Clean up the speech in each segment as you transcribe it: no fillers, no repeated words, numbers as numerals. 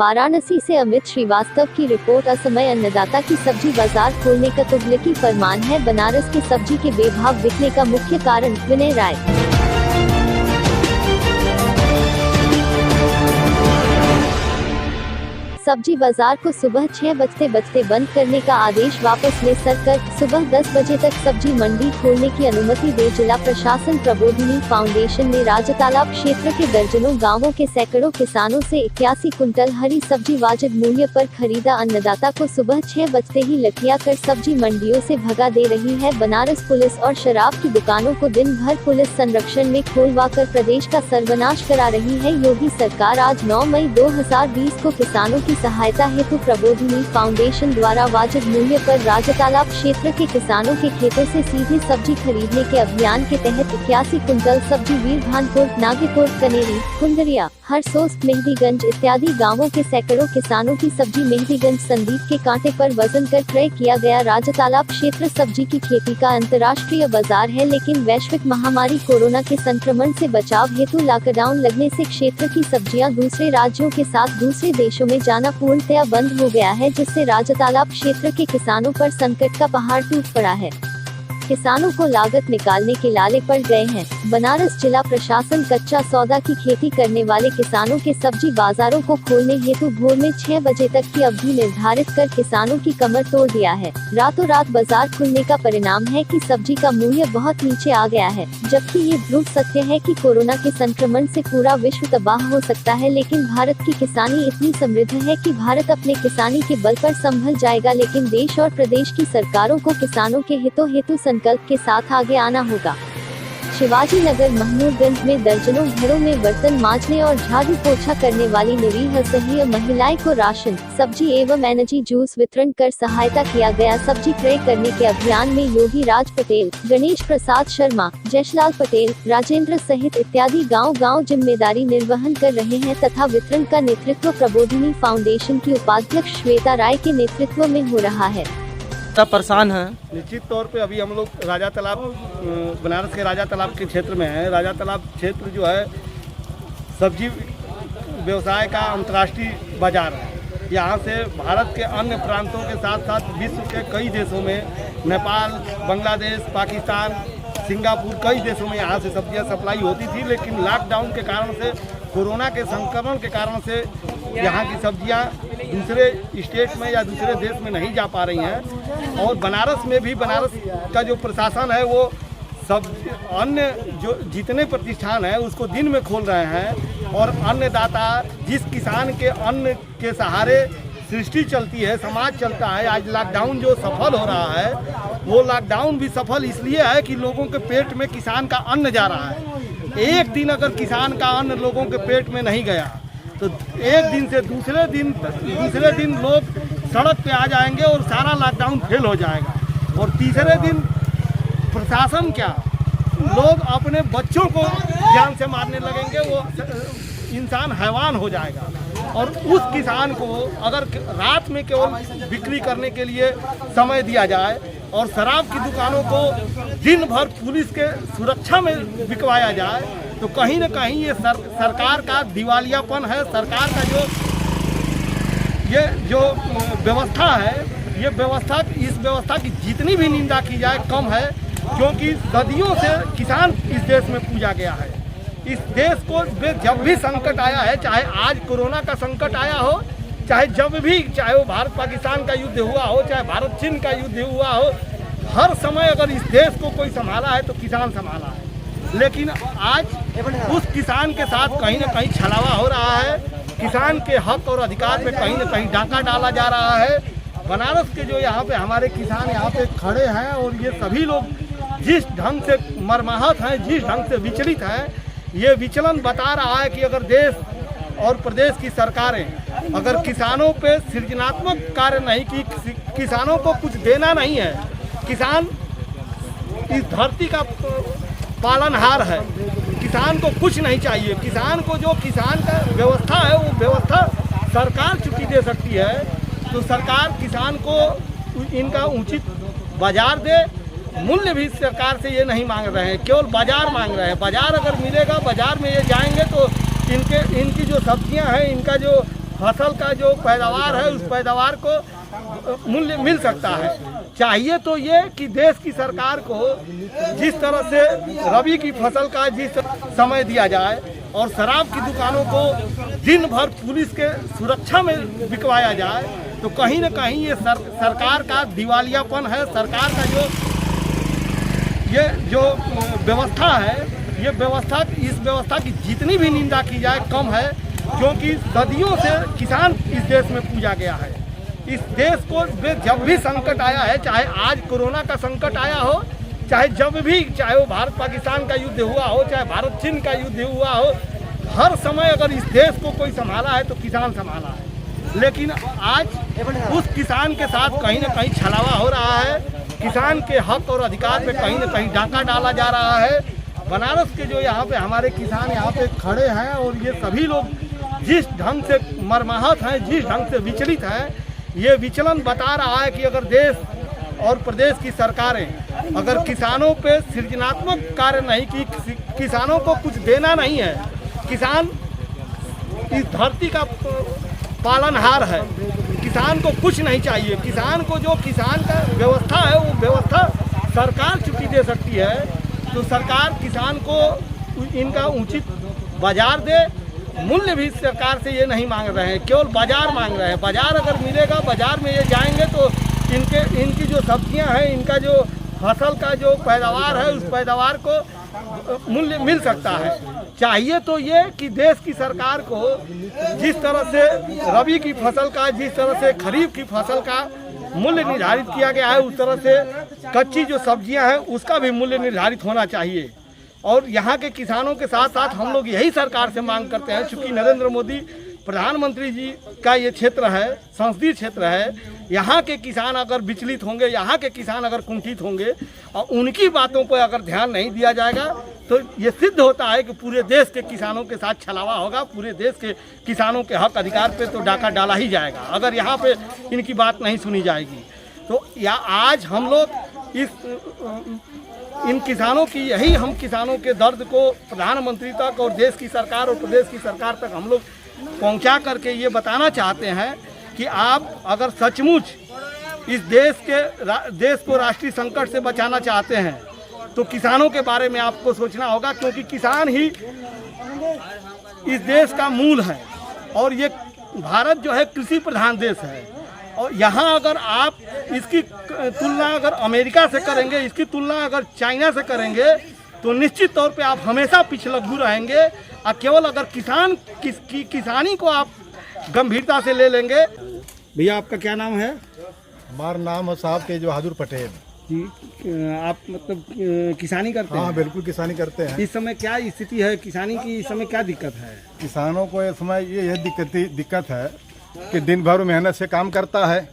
वाराणसी से अमित श्रीवास्तव की रिपोर्ट। असमय अन्नदाता की सब्जी बाजार खोलने का तुगलकी फरमान है। बनारस की सब्जी के बेभाव बिकने का मुख्य कारण। विनय राय। सब्जी बाजार को सुबह 6 बजते बंद करने का आदेश वापस ले सरकार। सुबह 10 बजे तक सब्जी मंडी खोलने की अनुमति दे जिला प्रशासन। प्रबोधिनी फाउंडेशन ने राजातालाब क्षेत्र के दर्जनों गांवों के सैकड़ों किसानों से 81 कुंटल हरी सब्जी वाजिब मूल्य पर खरीदा। अन्नदाता को सुबह 6 बजते ही लठिया कर सब्जी मंडियों से भगा दे रही है बनारस पुलिस और शराब की दुकानों को दिन भर पुलिस संरक्षण में खोलवा कर प्रदेश का सर्वनाश करा रही है योगी सरकार। आज 9 मई 2020 को किसानों की सहायता हेतु प्रबोधिनी फाउंडेशन द्वारा वाजिब मूल्य पर राजातालाब क्षेत्र के किसानों के खेतों से सीधे सब्जी खरीदने के अभियान के तहत 81 कुंटल सब्जी वीरभानपुर, नागेपुर, कनेरी, कुंदरिया, हरसोस, मेहदीगंज इत्यादि गांवों के सैकड़ों किसानों की सब्जी मेहदीगंज संदीप के कांटे पर वजन कर क्रय किया गया। राजातालाब क्षेत्र सब्जी की खेती का अंतर्राष्ट्रीय बाजार है, लेकिन वैश्विक महामारी कोरोना के संक्रमण से बचाव हेतु लॉकडाउन लगने से क्षेत्र की सब्जियां दूसरे राज्यों के साथ दूसरे देशों में जाना पूर्णतया बंद हो गया है, जिससे राजातालाब क्षेत्र के किसानों पर संकट का पहाड़ टूट पड़ा है। किसानों को लागत निकालने के लाले पड़ गए हैं। बनारस जिला प्रशासन कच्चा सौदा की खेती करने वाले किसानों के सब्जी बाजारों को खोलने हेतु भोर में 6 बजे तक की अवधि निर्धारित कर किसानों की कमर तोड़ दिया है। रातों रात बाजार खुलने का परिणाम है कि सब्जी का मूल्य बहुत नीचे आ गया है, जबकि ये ध्रुव सत्य है कि कोरोना के संक्रमण से पूरा विश्व तबाह हो सकता है, लेकिन भारत की किसानी इतनी समृद्ध है कि भारत अपने किसानी के बल पर संभल जाएगा। लेकिन देश और प्रदेश की सरकारों को किसानों के हितों हेतु संकल्प के साथ आगे आना होगा। शिवाजी नगर महमूदगंज में दर्जनों घरों में बर्तन मांजने और झाड़ू पोछा करने वाली निरीह असहाय महिलाएं को राशन, सब्जी एवं एनर्जी जूस वितरण कर सहायता किया गया। सब्जी क्रय करने के अभियान में योगी राज पटेल, गणेश प्रसाद शर्मा, जयशलाल पटेल, राजेंद्र सहित इत्यादि गांव जिम्मेदारी निर्वहन कर रहे हैं तथा वितरण का नेतृत्व प्रबोधिनी फाउंडेशन की उपाध्यक्ष श्वेता राय के नेतृत्व में हो रहा है। परेशान है। निश्चित तौर पे अभी हम लोग राजा तालाब, बनारस के राजा तालाब के क्षेत्र में है। राजा तालाब क्षेत्र जो है सब्जी व्यवसाय का अंतर्राष्ट्रीय बाजार है। यहाँ से भारत के अन्य प्रांतों के साथ साथ विश्व के कई देशों में, नेपाल, बांग्लादेश, पाकिस्तान, सिंगापुर, कई देशों में यहाँ से सब्जियाँ सप्लाई होती थी, लेकिन लॉकडाउन के कारण से, कोरोना के संक्रमण के कारण से यहाँ की सब्जियाँ दूसरे स्टेट में या दूसरे देश में नहीं जा पा रही हैं। और बनारस में भी, बनारस का जो प्रशासन है वो सब अन्य जो जितने प्रतिष्ठान हैं उसको दिन में खोल रहे हैं। और अन्नदाता, जिस किसान के अन्न के सहारे सृष्टि चलती है, समाज चलता है, आज लॉकडाउन जो सफल हो रहा है वो लॉकडाउन भी सफल इसलिए है कि लोगों के पेट में किसान का अन्न जा रहा है। एक दिन अगर किसान का अन्न लोगों के पेट में नहीं गया तो एक दिन से दूसरे दिन लोग सड़क पे आ जाएंगे और सारा लॉकडाउन फेल हो जाएगा। और तीसरे दिन प्रशासन क्या, लोग अपने बच्चों को जान से मारने लगेंगे, वो इंसान हैवान हो जाएगा। और उस किसान को अगर रात में केवल बिक्री करने के लिए समय दिया जाए और शराब की दुकानों को दिन भर पुलिस के सुरक्षा में बिकवाया जाए, तो कहीं न कहीं ये सरकार का दिवालियापन है। सरकार का जो व्यवस्था है, ये व्यवस्था, इस व्यवस्था की जितनी भी निंदा की जाए कम है, क्योंकि सदियों से किसान इस देश में पूजा गया है। इस देश को जब भी संकट आया है, चाहे आज कोरोना का संकट आया हो, चाहे जब भी, चाहे वो भारत पाकिस्तान का युद्ध हुआ हो, चाहे भारत चीन का युद्ध हुआ हो, हर समय अगर इस देश को कोई संभाला है तो किसान संभाला है। लेकिन आज उस किसान के साथ कहीं न कहीं छलावा हो रहा है। किसान के हक और अधिकार पे कहीं न कहीं डाका डाला जा रहा है। बनारस के जो यहाँ पे हमारे किसान यहाँ पे खड़े हैं और ये सभी लोग जिस ढंग से मर्माहत हैं, जिस ढंग से विचलित हैं, ये विचलन बता रहा है कि अगर देश और प्रदेश की सरकारें अगर किसानों पे सृजनात्मक कार्य नहीं की, किसानों को कुछ देना नहीं है, किसान इस धरती का पालनहार है, किसान को कुछ नहीं चाहिए। किसान को जो किसान का व्यवस्था है वो व्यवस्था सरकार चुकी दे सकती है, तो सरकार किसान को इनका उचित बाजार दे। मूल्य भी सरकार से ये नहीं मांग रहे हैं, केवल बाजार मांग रहे हैं। बाजार अगर मिलेगा, बाजार में ये जाएंगे तो इनकी जो सब्जियां हैं, इनका जो फसल का जो पैदावार है उस पैदावार को मूल्य मिल सकता है। चाहिए तो ये कि देश की सरकार को जिस तरह से रबी की फसल का जिस समय दिया जाए और शराब की दुकानों को दिन भर पुलिस के सुरक्षा में बिकवाया जाए, तो कहीं न कहीं ये सरकार का दिवालियापन है। सरकार का ये जो व्यवस्था है, ये व्यवस्था, इस व्यवस्था की जितनी भी निंदा की जाए कम है, क्योंकि सदियों से किसान इस देश में पूजा गया है। इस देश को जब भी संकट आया है, चाहे आज कोरोना का संकट आया हो, चाहे जब भी, चाहे वो भारत पाकिस्तान का युद्ध हुआ हो, चाहे भारत चीन का युद्ध हुआ हो, हर समय अगर इस देश को कोई संभाला है तो किसान संभाला है। लेकिन आज उस किसान के साथ कहीं न कहीं छलावा हो रहा है। किसान के हक और अधिकार पे कहीं न कहीं डाका डाला जा रहा है। बनारस के जो यहाँ पे हमारे किसान यहाँ पे खड़े हैं और ये सभी लोग जिस ढंग से मर्माहत हैं, जिस ढंग से विचलित हैं, ये विचलन बता रहा है कि अगर देश और प्रदेश की सरकारें अगर किसानों पे सृजनात्मक कार्य नहीं की, किसानों को कुछ देना नहीं है, किसान इस धरती का पालनहार है, किसान को कुछ नहीं चाहिए। किसान को जो किसान का व्यवस्था है वो व्यवस्था सरकार चुकी दे सकती है, तो सरकार किसान को इनका उचित बाजार दे। मूल्य भी सरकार से ये नहीं मांग रहे हैं, केवल बाजार मांग रहे हैं। बाजार अगर मिलेगा, बाजार में ये जाएंगे तो इनकी जो सब्जियां हैं, इनका जो फसल का जो पैदावार है उस पैदावार को मूल्य मिल सकता है। चाहिए तो ये कि देश की सरकार को जिस तरह से रबी की फसल का, जिस तरह से खरीफ की फसल का मूल्य निर्धारित किया गया है, उस तरह से कच्ची जो सब्जियां हैं उसका भी मूल्य निर्धारित होना चाहिए। और यहाँ के किसानों के साथ साथ हम लोग यही सरकार से मांग करते हैं, चूँकि नरेंद्र मोदी प्रधानमंत्री जी का ये क्षेत्र है, संसदीय क्षेत्र है, यहाँ के किसान अगर विचलित होंगे, यहाँ के किसान अगर कुंठित होंगे और उनकी बातों पर अगर ध्यान नहीं दिया जाएगा तो ये सिद्ध होता है कि पूरे देश के किसानों के साथ छलावा होगा, पूरे देश के किसानों के हक अधिकार पे तो डाका डाला ही जाएगा अगर यहाँ पे इनकी बात नहीं सुनी जाएगी। तो या आज हम लोग इन किसानों की, यही हम किसानों के दर्द को प्रधानमंत्री तक और देश की सरकार और प्रदेश की सरकार तक हम लोग पहुंचा करके ये बताना चाहते हैं कि आप अगर सचमुच इस देश को राष्ट्रीय संकट से बचाना चाहते हैं तो किसानों के बारे में आपको सोचना होगा, क्योंकि किसान ही इस देश का मूल है। और ये भारत जो है कृषि प्रधान देश है, और यहाँ अगर आप इसकी तुलना अगर अमेरिका से करेंगे, इसकी तुलना अगर चाइना से करेंगे, तो निश्चित तौर पे आप हमेशा पिछलग्गू रहेंगे। और केवल अगर किसानी को आप गंभीरता से ले लेंगे। भैया आपका क्या नाम है? हमारा नाम है साहब तेज बहादुर पटेल जी। आप मतलब किसानी करते हैं? हाँ बिल्कुल किसानी करते हैं। इस समय क्या स्थिति है किसानी की, इस समय क्या दिक्कत है? किसानों को इस समय ये दिक्कत है कि दिन भर मेहनत से काम करता है,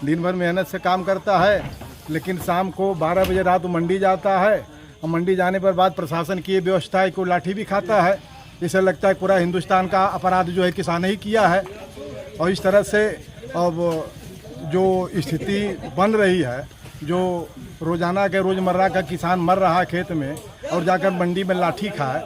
दिन भर मेहनत से काम करता है, लेकिन शाम को 12 बजे रात मंडी जाता है और मंडी जाने पर बाद प्रशासन की ये व्यवस्था है कि लाठी भी खाता है। इसे लगता है पूरा हिंदुस्तान का अपराध जो है किसान ही किया है। और इस तरह से अब जो स्थिति बन रही है, जो रोज़ाना के रोज़मर्रा का किसान मर रहा है खेत में और जाकर मंडी में लाठी खाए,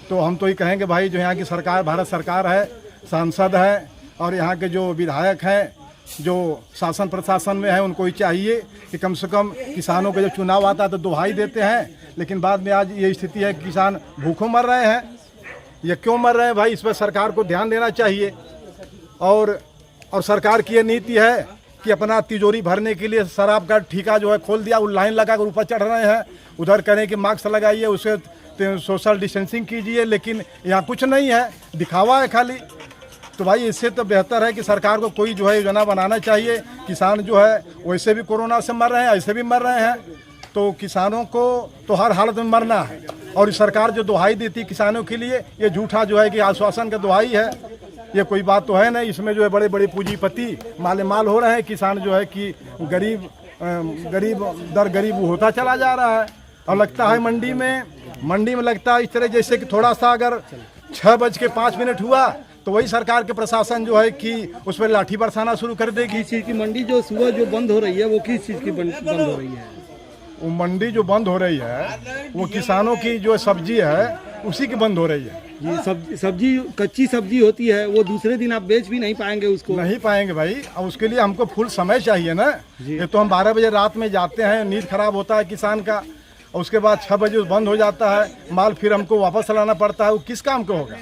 तो हम तो ये कहेंगे भाई जो यहाँ की सरकार, भारत सरकार है, सांसद है और यहाँ के जो विधायक हैं, जो शासन प्रशासन में है, उनको ही चाहिए कि कम से कम किसानों के जब चुनाव आता है तो दुहाई देते हैं, लेकिन बाद में आज ये स्थिति है कि किसान भूखों मर रहे हैं। ये क्यों मर रहे हैं भाई, इस पर सरकार को ध्यान देना चाहिए। और सरकार की ये नीति है कि अपना तिजोरी भरने के लिए शराब का ठेका जो है खोल दिया, वो लाइन लगा कर ऊपर चढ़ रहे हैं। उधर करें कि मास्क लगाइए, उसे सोशल डिस्टेंसिंग कीजिए, लेकिन यहाँ कुछ नहीं है, दिखावा है खाली। तो भाई इससे तो बेहतर है कि सरकार को कोई जो है योजना बनाना चाहिए। किसान जो है वैसे भी कोरोना से मर रहे हैं, ऐसे भी मर रहे हैं, तो किसानों को तो हर हालत में मरना है। और सरकार जो दुहाई देती किसानों के लिए, ये झूठा जो है कि आश्वासन का दुहाई है, ये कोई बात तो है नहीं। इसमें जो है बड़े बड़े पूंजीपति मालेमाल हो रहे हैं, किसान जो है कि गरीब दर गरीब होता चला जा रहा है। और लगता है मंडी में लगता है इस तरह जैसे कि थोड़ा सा अगर 6:05 हुआ तो वही सरकार के प्रशासन जो है कि उस पर लाठी बरसाना शुरू कर देगी। किस चीज़ की मंडी जो सुबह जो बंद हो रही है वो किस चीज़ की बंद हो रही है? वो मंडी जो बंद हो रही है वो किसानों की जो सब्जी है उसी की बंद हो रही है। ये सब्जी कच्ची सब्जी होती है, वो दूसरे दिन आप बेच भी नहीं पाएंगे उसको। नहीं पाएंगे भाई, और उसके लिए हमको फुल समय चाहिए ना। ये तो हम 12 बजे रात में जाते हैं, नींद खराब होता है किसान का, और उसके बाद 6 बजे बंद हो जाता है माल, फिर हमको वापस लाना पड़ता है। वो किस काम का होगा?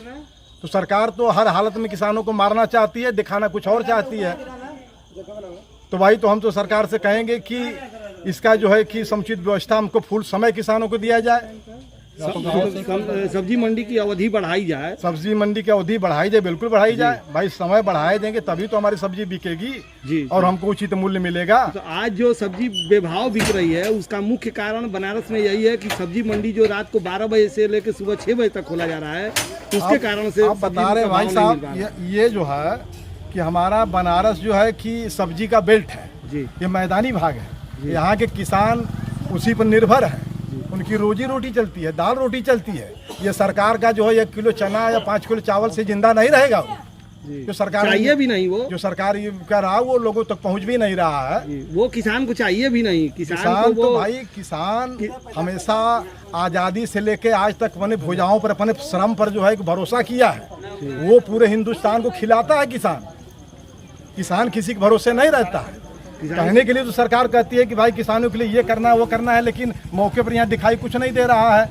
तो सरकार तो हर हालत में किसानों को मारना चाहती है, दिखाना कुछ और चाहती है। तो भाई तो हम तो सरकार से कहेंगे कि इसका जो है कि समुचित व्यवस्था हमको फुल समय किसानों को दिया जाए। सब्जी मंडी की अवधि बढ़ाई जाए। सब्जी मंडी की अवधि बढ़ाई जाए, बिल्कुल बढ़ाई जाए भाई। समय बढ़ाए देंगे तभी तो हमारी सब्जी बिकेगी जी, और हमको उचित मूल्य मिलेगा। तो आज जो सब्जी बेभाव बिक रही है उसका मुख्य कारण बनारस में यही है कि सब्जी मंडी जो रात को 12 बजे से लेकर सुबह 6 बजे तक खोला जा रहा है, उसके कारण से आप बता रहे भाई साहब, ये जो है कि हमारा बनारस जो है कि सब्जी का बेल्ट है जी, ये मैदानी भाग है। यहाँ के किसान उसी पर निर्भर है, उनकी रोजी रोटी चलती है, दाल रोटी चलती है। ये सरकार का जो है 1 किलो चना या 5 किलो चावल से जिंदा नहीं रहेगा वो। जो सरकार चाहिए भी नहीं, वो जो सरकार ये कर रहा है वो लोगों तक पहुंच भी नहीं रहा है। वो किसान को चाहिए भी नहीं। किसान तो भाई किसान हमेशा आज़ादी से लेके आज तक अपने भुजाओं पर, अपने श्रम पर जो है भरोसा किया है। वो पूरे हिंदुस्तान को खिलाता है। किसान किसी के भरोसे नहीं रहता है। कहने के लिए तो सरकार कहती है कि भाई किसानों के लिए ये करना है वो करना है, लेकिन मौके पर यहाँ दिखाई कुछ नहीं दे रहा है,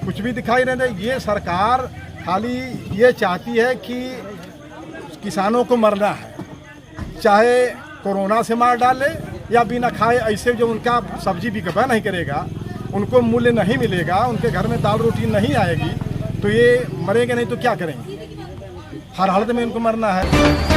कुछ भी दिखाई नहीं दे। ये सरकार खाली ये चाहती है कि किसानों को मरना है, चाहे कोरोना से मार डाले या बिना खाए ऐसे। जो उनका सब्जी बिकवा नहीं करेगा, उनको मूल्य नहीं मिलेगा, उनके घर में दाल रोटी नहीं आएगी, तो ये मरेंगे नहीं तो क्या करेंगे? हर हालत में इनको मरना है।